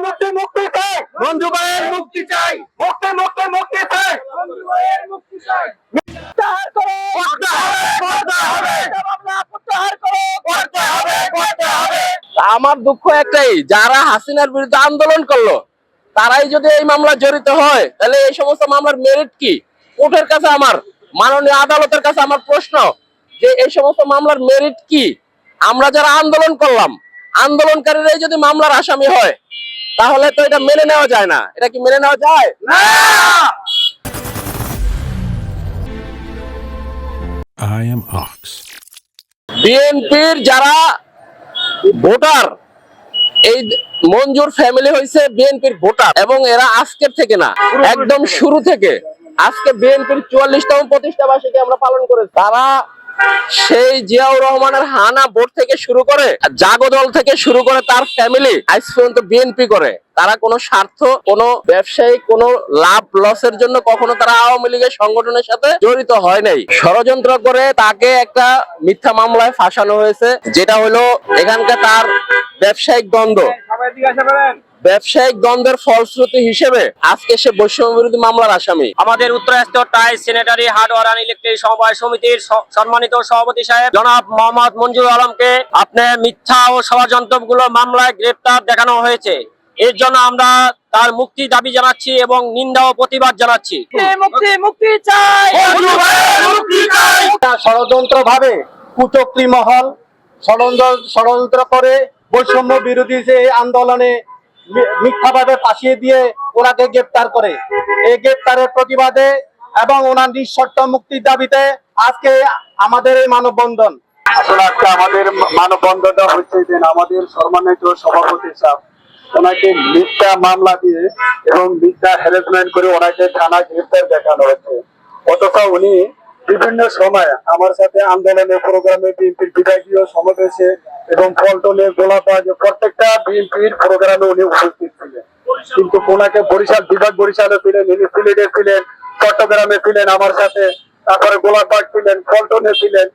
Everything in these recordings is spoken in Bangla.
মুক্তি মুক্তি চাই, মঞ্জু ভাইয়ের মুক্তি চাই, মুক্তি মুক্তি মুক্তি চাই, মঞ্জু ভাইয়ের মুক্তি চাই। প্রত্যাহার করো, করতে হবে, মামলা প্রত্যাহার করো, করতে হবে। আমার দুঃখ একটাই, যারা হাসিনার বিরুদ্ধে আন্দোলন করলো তারাই যদি এই মামলা জড়িত হয়, তাহলে এই সমস্ত মামলার মেরিট কি? কোর্টের কাছে আমার, মাননীয় আদালতের কাছে আমার প্রশ্ন যে এই সমস্ত মামলার মেরিট কি? আমরা যারা আন্দোলন করলাম, আন্দোলনকারীরাই যদি মামলার আসামি হয়, তাহলে তো এটা মেনে নেওয়া যায় না। এটা কি মেনে নেওয়া যায়? না। I am Ox. বিএনপির যারা ভোটার, এই মঞ্জুর ফ্যামিলি হয়েছে বিএনপির ভোটার, এবং এরা আজকের থেকে না, একদম শুরু থেকে। আজকে বিএনপির 44তম প্রতিষ্ঠা বার্ষিকী আমরা পালন করেছি। তারা সেই জিয়াউর রহমানের হানা ভোট থেকে শুরু করে, জাগো দল থেকে শুরু করে, তার ফ্যামিলি আজ পর্যন্ত বিএনপি করে। তারা কোনো স্বার্থ, কোনো ব্যবসায়িক, কোনো লাভ লসের জন্য কখনো তারা আওয়ামী লীগের সংগঠনের সাথে জড়িত হয় নাই। ষড়যন্ত্র করে তাকে একটা মিথ্যা মামলায় ফাঁসানো হয়েছে, যেটা হলো এখানকার তার ব্যবসায়িক দ্বন্দ্ব। ব্যবসায়িক দ্বন্দ্বের ফলশ্রুতি হিসেবে আজকে সে বৈষম্য বিরোধী মামলার আসামি। আমাদের উত্তরাস্ত টাইস স্যানিটারি হার্ডওয়্যার অ্যান্ড ইলেকট্রিক সমবায় সমিতির সম্মানিত সভাপতি সাহেব জনাব মোহাম্মদ মঞ্জুর আলমকে আপনার মিথ্যা ও ষড়যন্ত্রগুলো মামলায় গ্রেপ্তার দেখানো হয়েছে। এর জন্য আমরা তার মুক্তি দাবি জানাচ্ছি এবং নিন্দা ও প্রতিবাদ জানাচ্ছি। মুক্তি মুক্তি চাই, মঞ্জু ভাইয়ের মুক্তি চাই। ষড়যন্ত্র ভাবে কুচক্রী মহল ষড়যন্ত্র করে বৈষম্য বিরোধী যে আন্দোলনে মিথ্যাভাবে ফাঁসিয়ে দিয়ে ওনাকে গ্রেপ্তার করে। এই গ্রেপ্তারের প্রতিবাদে এবং ওনার নিঃশর্ত মুক্তির দাবিতে আজকে আমাদের এই মানববন্ধন। আসলে আজকে আমাদের মানববন্ধনটা হচ্ছে যে আমাদের সম্মানিত সভাপতি সাহেব ওনাকে মিথ্যা মামলা দিয়ে এবং মিথ্যা হ্যারাসমেন্ট করে ওনাকে থানা গ্রেপ্তার দেখানো হচ্ছে। অথচ উনি বিভিন্ন সময় আমার সাথে আন্দোলনের প্রোগ্রামে, বিএনপির বিভাগীয় সমাবেশে এবং পল্টনে, গোলাপাড়ে প্রত্যেকটা বিএনপির প্রোগ্রামে উনি উপস্থিত ছিলেন। কিন্তু ওনাকে বরিশাল বিভাগ, বরিশালে ছিলেন, সিলেটে ছিলেন, চট্টগ্রামে ছিলেন আমার সাথে, তারপরে গোলাপাড় ছিলেন, পল্টনে ছিলেন।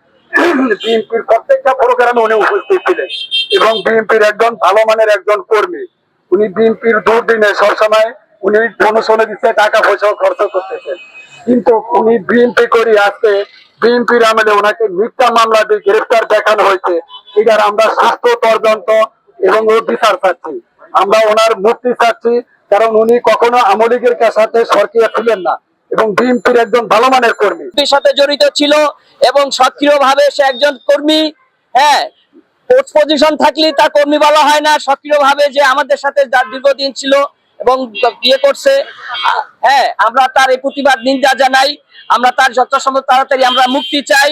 বিএনপির প্রত্যেকটা প্রোগ্রামে উনি উপস্থিত ছিলেন এবং বিএনপির একজন ভালো মানের একজন কর্মী। উনি বিএনপির দুর্দিনে সবসময় উনি ডোনেশনে দিচ্ছে, টাকা পয়সা খরচ করতেছেন। কিন্তু উনি বিএনপি করি আজকে বিএনপির আমলে ওনাকে মিথ্যা মামলা দিয়ে গ্রেফতার দেখানো হয়েছে। এটার আমরা সুস্থ তদন্ত এবং বিচার চাচ্ছি। আমরা ওনার মুক্তি চাচ্ছি, কারণ উনি কখনো আওয়ামী লীগের সাথে সক্রিয় ছিলেন না এবং বিএনপির একজন ভালো মানের কর্মী, সাথে জড়িত ছিল এবং সক্রিয়ভাবে সে একজন কর্মী। হ্যাঁ, পোস্ট পজিশন থাকলে তার কর্মী বলা হয় না, সক্রিয়ভাবে যে আমাদের সাথে দীর্ঘদিন ছিল এবং বিয়ে করছে। হ্যাঁ, আমরা তার এই প্রতিবাদ নিন্দা জানাই। আমরা তার যত সম্ভব তাড়াতাড়ি আমরা মুক্তি চাই।